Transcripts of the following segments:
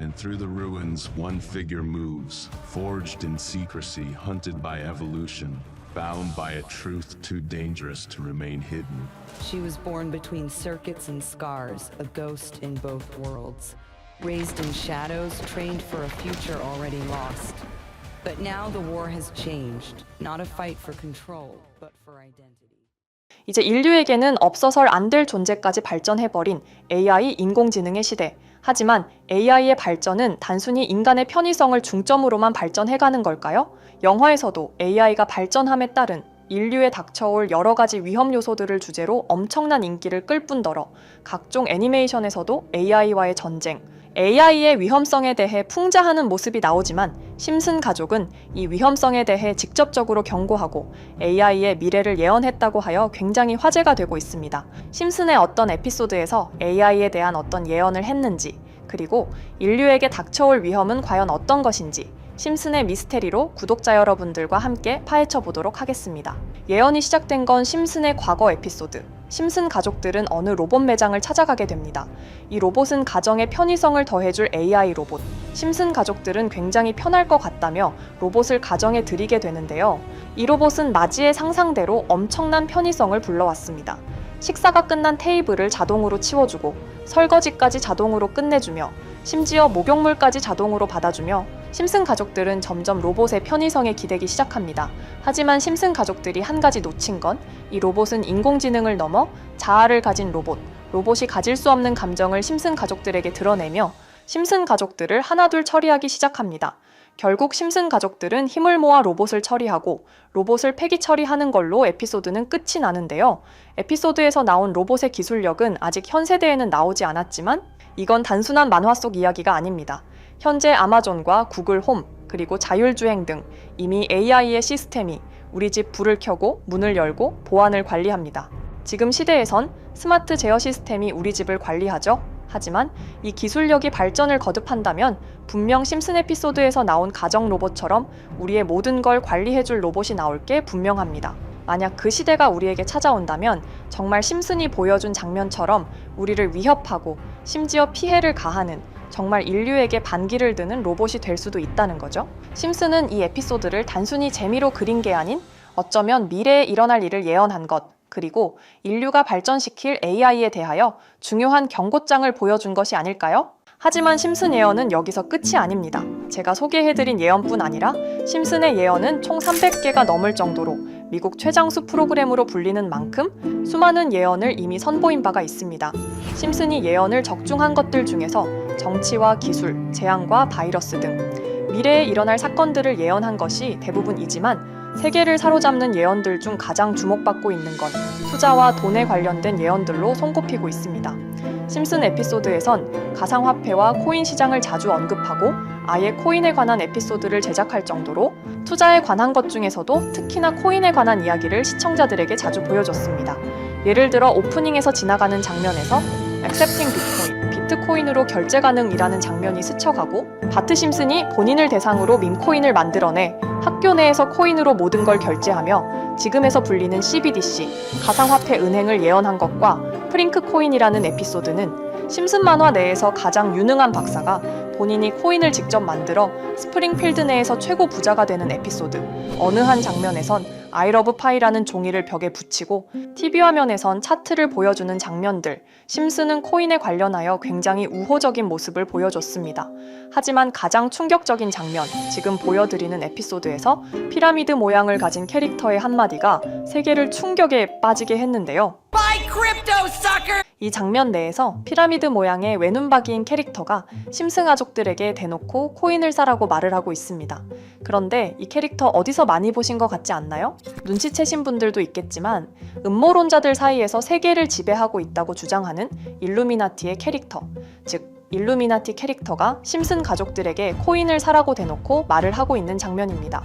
And through the ruins, one figure moves, forged in secrecy, hunted by evolution, bound by a truth too dangerous to remain hidden. She was born between circuits and scars, a ghost in both worlds. Raised in shadows, trained for a future already lost. But now the war has changed. Not a fight for control, but for identity. 이제 인류에게는 없어설 안 될 존재까지 발전해버린 AI 인공지능의 시대. 하지만 AI의 발전은 단순히 인간의 편의성을 중점으로만 발전해가는 걸까요? 영화에서도 AI가 발전함에 따른 인류에 닥쳐올 여러 가지 위험 요소들을 주제로 엄청난 인기를 끌 뿐더러 각종 애니메이션에서도 AI와의 전쟁, AI의 위험성에 대해 풍자하는 모습이 나오지만 심슨 가족은 이 위험성에 대해 직접적으로 경고하고 AI의 미래를 예언했다고 하여 굉장히 화제가 되고 있습니다. 심슨의 어떤 에피소드에서 AI에 대한 어떤 예언을 했는지, 그리고 인류에게 닥쳐올 위험은 과연 어떤 것인지 심슨의 미스테리로 구독자 여러분들과 함께 파헤쳐 보도록 하겠습니다. 예언이 시작된 건 심슨의 과거 에피소드. 심슨 가족들은 어느 로봇 매장을 찾아가게 됩니다. 이 로봇은 가정의 편의성을 더해줄 AI 로봇. 심슨 가족들은 굉장히 편할 것 같다며 로봇을 가정에 들이게 되는데요. 이 로봇은 마지의 상상대로 엄청난 편의성을 불러왔습니다. 식사가 끝난 테이블을 자동으로 치워주고 설거지까지 자동으로 끝내주며 심지어 목욕물까지 자동으로 받아주며 심슨 가족들은 점점 로봇의 편의성에 기대기 시작합니다. 하지만 심슨 가족들이 한 가지 놓친 건 이 로봇은 인공지능을 넘어 자아를 가진 로봇, 로봇이 가질 수 없는 감정을 심슨 가족들에게 드러내며 심슨 가족들을 하나둘 처리하기 시작합니다. 결국 심슨 가족들은 힘을 모아 로봇을 처리하고 로봇을 폐기 처리하는 걸로 에피소드는 끝이 나는데요. 에피소드에서 나온 로봇의 기술력은 아직 현 세대에는 나오지 않았지만 이건 단순한 만화 속 이야기가 아닙니다. 현재 아마존과 구글 홈, 그리고 자율주행 등 이미 AI의 시스템이 우리 집 불을 켜고 문을 열고 보안을 관리합니다. 지금 시대에선 스마트 제어 시스템이 우리 집을 관리하죠. 하지만 이 기술력이 발전을 거듭한다면 분명 심슨 에피소드에서 나온 가정 로봇처럼 우리의 모든 걸 관리해줄 로봇이 나올 게 분명합니다. 만약 그 시대가 우리에게 찾아온다면 정말 심슨이 보여준 장면처럼 우리를 위협하고 심지어 피해를 가하는 정말 인류에게 반기를 드는 로봇이 될 수도 있다는 거죠. 심슨은 이 에피소드를 단순히 재미로 그린 게 아닌 어쩌면 미래에 일어날 일을 예언한 것, 그리고 인류가 발전시킬 AI에 대하여 중요한 경고장을 보여준 것이 아닐까요? 하지만 심슨 예언은 여기서 끝이 아닙니다. 제가 소개해드린 예언뿐 아니라 심슨의 예언은 총 300개가 넘을 정도로 미국 최장수 프로그램으로 불리는 만큼 수많은 예언을 이미 선보인 바가 있습니다. 심슨이 예언을 적중한 것들 중에서 정치와 기술, 재앙과 바이러스 등 미래에 일어날 사건들을 예언한 것이 대부분이지만 세계를 사로잡는 예언들 중 가장 주목받고 있는 건 투자와 돈에 관련된 예언들로 손꼽히고 있습니다. 심슨 에피소드에선 가상화폐와 코인 시장을 자주 언급하고 아예 코인에 관한 에피소드를 제작할 정도로 투자에 관한 것 중에서도 특히나 코인에 관한 이야기를 시청자들에게 자주 보여줬습니다. 예를 들어 오프닝에서 지나가는 장면에서 Accepting Bitcoin, 비트코인으로 결제 가능이라는 장면이 스쳐가고 바트 심슨이 본인을 대상으로 밈코인을 만들어내 학교 내에서 코인으로 모든 걸 결제하며 지금에서 불리는 CBDC, 가상화폐 은행을 예언한 것과 프링크 코인이라는 에피소드는 심슨 만화 내에서 가장 유능한 박사가 본인이 코인을 직접 만들어 스프링필드 내에서 최고 부자가 되는 에피소드, 어느 한 장면에선 I love pie라는 종이를 벽에 붙이고 TV 화면에선 차트를 보여주는 장면들, 심슨은 코인에 관련하여 굉장히 우호적인 모습을 보여줬습니다. 하지만 가장 충격적인 장면, 지금 보여드리는 에피소드에서 피라미드 모양을 가진 캐릭터의 한마디가 세계를 충격에 빠지게 했는데요. 이 장면 내에서 피라미드 모양의 외눈박이인 캐릭터가 심슨 가족들에게 대놓고 코인을 사라고 말을 하고 있습니다. 그런데 이 캐릭터 어디서 많이 보신 것 같지 않나요? 눈치채신 분들도 있겠지만 음모론자들 사이에서 세계를 지배하고 있다고 주장하는 일루미나티의 캐릭터, 즉 일루미나티 캐릭터가 심슨 가족들에게 코인을 사라고 대놓고 말을 하고 있는 장면입니다.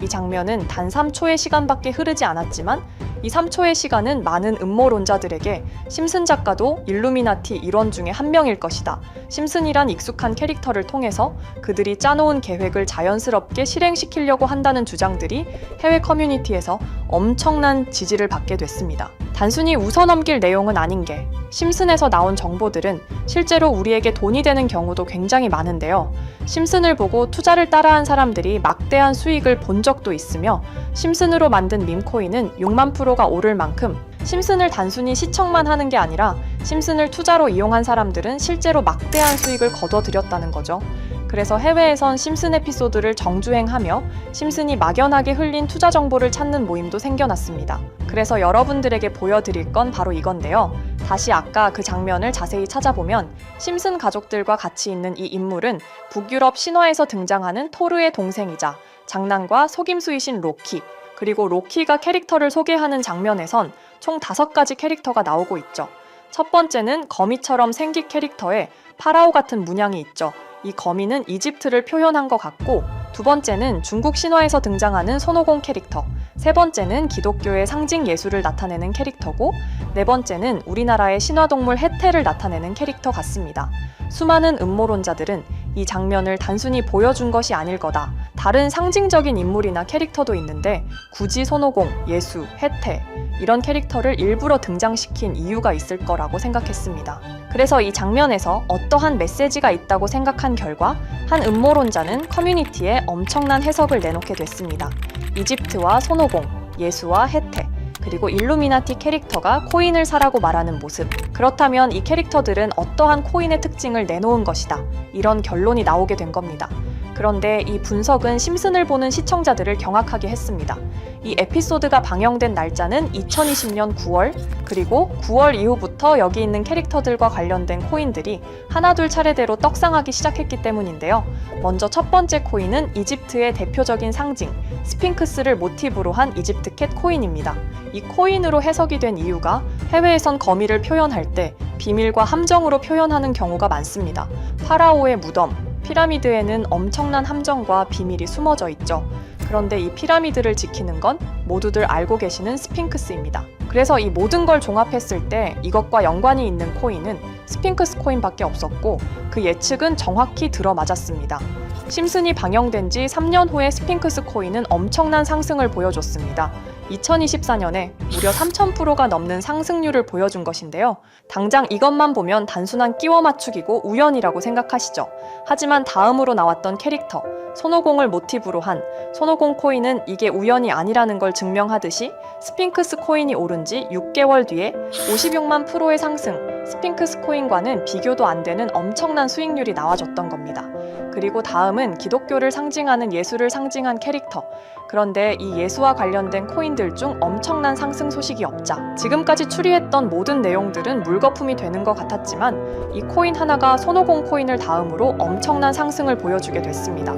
이 장면은 단 3초의 시간밖에 흐르지 않았지만 이 3초의 시간은 많은 음모론자들에게 심슨 작가도 일루미나티 일원 중에 한 명일 것이다. 심슨이란 익숙한 캐릭터를 통해서 그들이 짜놓은 계획을 자연스럽게 실행시키려고 한다는 주장들이 해외 커뮤니티에서 엄청난 지지를 받게 됐습니다. 단순히 웃어넘길 내용은 아닌 게 심슨에서 나온 정보들은 실제로 우리에게 돈이 되는 경우도 굉장히 많은데요. 심슨을 보고 투자를 따라한 사람들이 막대한 수익을 본 적도 있으며 심슨으로 만든 밈코인은 6만 프로가 오를 만큼 심슨을 단순히 시청만 하는 게 아니라 심슨을 투자로 이용한 사람들은 실제로 막대한 수익을 거둬들였다는 거죠. 그래서 해외에선 심슨 에피소드를 정주행하며 심슨이 막연하게 흘린 투자 정보를 찾는 모임도 생겨났습니다. 그래서 여러분들에게 보여드릴 건 바로 이건데요. 다시 아까 그 장면을 자세히 찾아보면 심슨 가족들과 같이 있는 이 인물은 북유럽 신화에서 등장하는 토르의 동생이자 장난과 속임수이신 로키, 그리고 로키가 캐릭터를 소개하는 장면에선 총 5가지 캐릭터가 나오고 있죠. 첫 번째는 거미처럼 생긴 캐릭터에 파라오 같은 문양이 있죠. 이 거미는 이집트를 표현한 것 같고, 두 번째는 중국 신화에서 등장하는 손오공 캐릭터, 세 번째는 기독교의 상징 예수를 나타내는 캐릭터고, 네 번째는 우리나라의 신화동물 해태를 나타내는 캐릭터 같습니다. 수많은 음모론자들은 이 장면을 단순히 보여준 것이 아닐 거다, 다른 상징적인 인물이나 캐릭터도 있는데 굳이 손오공, 예수, 해태 이런 캐릭터를 일부러 등장시킨 이유가 있을 거라고 생각했습니다. 그래서 이 장면에서 어떠한 메시지가 있다고 생각한 결과 한 음모론자는 커뮤니티에 엄청난 해석을 내놓게 됐습니다. 이집트와 손오공, 예수와 해태, 그리고 일루미나티 캐릭터가 코인을 사라고 말하는 모습, 그렇다면 이 캐릭터들은 어떠한 코인의 특징을 내놓은 것이다, 이런 결론이 나오게 된 겁니다. 그런데 이 분석은 심슨을 보는 시청자들을 경악하게 했습니다. 이 에피소드가 방영된 날짜는 2020년 9월, 그리고 9월 이후부터 여기 있는 캐릭터들과 관련된 코인들이 하나둘 차례대로 떡상하기 시작했기 때문인데요. 먼저 첫 번째 코인은 이집트의 대표적인 상징, 스핑크스를 모티브로 한 이집트 캣 코인입니다. 이 코인으로 해석이 된 이유가 해외에선 거미를 표현할 때 비밀과 함정으로 표현하는 경우가 많습니다. 파라오의 무덤, 피라미드에는 엄청난 함정과 비밀이 숨어져 있죠. 그런데 이 피라미드를 지키는 건 모두들 알고 계시는 스핑크스입니다. 그래서 이 모든 걸 종합했을 때 이것과 연관이 있는 코인은 스핑크스 코인밖에 없었고, 그 예측은 정확히 들어맞았습니다. 심슨이 방영된 지 3년 후에 스핑크스 코인은 엄청난 상승을 보여줬습니다. 2024년에 무려 3000%가 넘는 상승률을 보여준 것인데요. 당장 이것만 보면 단순한 끼워 맞추기고 우연이라고 생각하시죠. 하지만 다음으로 나왔던 캐릭터, 손오공을 모티브로 한 손오공 코인은 이게 우연이 아니라는 걸 증명하듯이 스핑크스 코인이 오른 지 6개월 뒤에 56만 프로의 상승, 스핑크스 코인과는 비교도 안 되는 엄청난 수익률이 나와줬던 겁니다. 그리고 다음은 기독교를 상징하는 예수를 상징한 캐릭터. 그런데 이 예수와 관련된 코인들 중 엄청난 상승 소식이 없자 지금까지 추리했던 모든 내용들은 물거품이 되는 것 같았지만 이 코인 하나가 손오공 코인을 다음으로 엄청난 상승을 보여주게 됐습니다.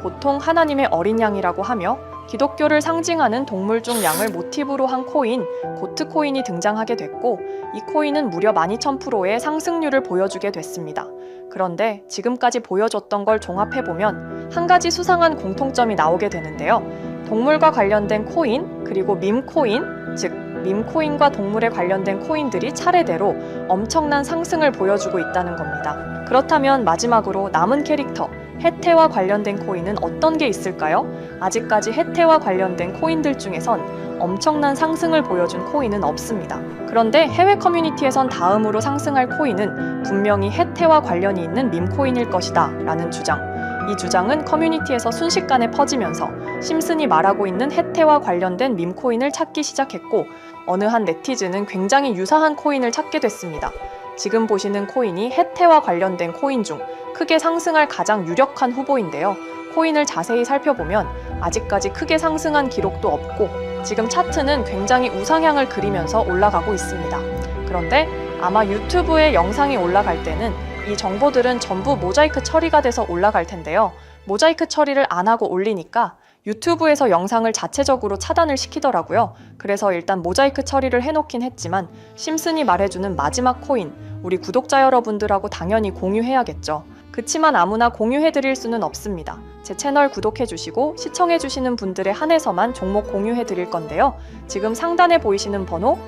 보통 하나님의 어린 양이라고 하며 기독교를 상징하는 동물 중 양을 모티브로 한 코인, 고트 코인이 등장하게 됐고, 이 코인은 무려 12,000%의 상승률을 보여주게 됐습니다. 그런데 지금까지 보여줬던 걸 종합해보면 한 가지 수상한 공통점이 나오게 되는데요. 동물과 관련된 코인, 그리고 밈코인, 즉 밈코인과 동물에 관련된 코인들이 차례대로 엄청난 상승을 보여주고 있다는 겁니다. 그렇다면 마지막으로 남은 캐릭터, 해태와 관련된 코인은 어떤 게 있을까요? 아직까지 해태와 관련된 코인들 중에선 엄청난 상승을 보여준 코인은 없습니다. 그런데 해외 커뮤니티에선 다음으로 상승할 코인은 분명히 해태와 관련이 있는 밈코인일 것이다 라는 주장. 이 주장은 커뮤니티에서 순식간에 퍼지면서 심슨이 말하고 있는 해태와 관련된 밈코인을 찾기 시작했고, 어느 한 네티즌은 굉장히 유사한 코인을 찾게 됐습니다. 지금 보시는 코인이 해태와 관련된 코인 중 크게 상승할 가장 유력한 후보인데요. 코인을 자세히 살펴보면 아직까지 크게 상승한 기록도 없고 지금 차트는 굉장히 우상향을 그리면서 올라가고 있습니다. 그런데 아마 유튜브에 영상이 올라갈 때는 이 정보들은 전부 모자이크 처리가 돼서 올라갈 텐데요. 모자이크 처리를 안 하고 올리니까 유튜브에서 영상을 자체적으로 차단을 시키더라고요. 그래서 일단 모자이크 처리를 해놓긴 했지만 심슨이 말해주는 마지막 코인, 우리 구독자 여러분들하고 당연히 공유해야겠죠. 그치만 아무나 공유해드릴 수는 없습니다. 제 채널 구독해주시고 시청해주시는 분들에 한해서만 종목 공유해드릴 건데요. 지금 상단에 보이시는 번호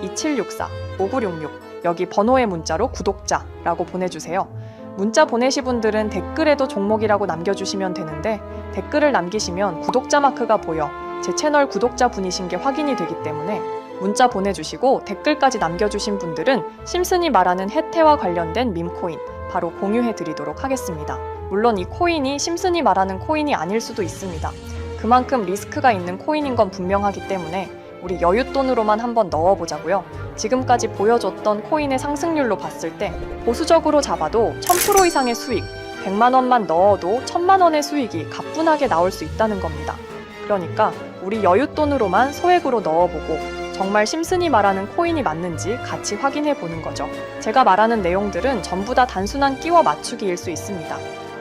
010-2764-5966 여기 번호의 문자로 구독자라고 보내주세요. 문자 보내신 분들은 댓글에도 종목이라고 남겨주시면 되는데 댓글을 남기시면 구독자 마크가 보여 제 채널 구독자 분이신 게 확인이 되기 때문에 문자 보내주시고 댓글까지 남겨주신 분들은 심슨이 말하는 해태와 관련된 밈코인 바로 공유해드리도록 하겠습니다. 물론 이 코인이 심슨이 말하는 코인이 아닐 수도 있습니다. 그만큼 리스크가 있는 코인인 건 분명하기 때문에 우리 여윳돈으로만 한번 넣어보자고요. 지금까지 보여줬던 코인의 상승률로 봤을 때 보수적으로 잡아도 1000% 이상의 수익, 100만 원만 넣어도 1000만 원의 수익이 가뿐하게 나올 수 있다는 겁니다. 그러니까 우리 여윳돈으로만 소액으로 넣어보고 정말 심슨이 말하는 코인이 맞는지 같이 확인해 보는 거죠. 제가 말하는 내용들은 전부 다 단순한 끼워 맞추기일 수 있습니다.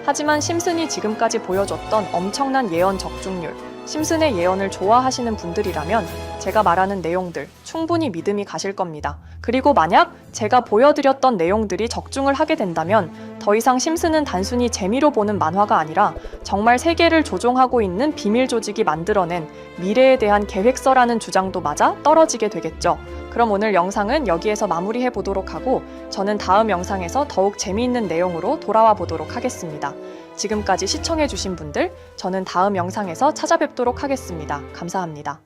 하지만 심슨이 지금까지 보여줬던 엄청난 예언 적중률, 심슨의 예언을 좋아하시는 분들이라면 제가 말하는 내용들 충분히 믿음이 가실 겁니다. 그리고 만약 제가 보여드렸던 내용들이 적중을 하게 된다면 더 이상 심슨은 단순히 재미로 보는 만화가 아니라 정말 세계를 조종하고 있는 비밀 조직이 만들어낸 미래에 대한 계획서라는 주장도 맞아 떨어지게 되겠죠. 그럼 오늘 영상은 여기에서 마무리해 보도록 하고 저는 다음 영상에서 더욱 재미있는 내용으로 돌아와 보도록 하겠습니다. 지금까지 시청해주신 분들, 저는 다음 영상에서 찾아뵙도록 하겠습니다. 감사합니다.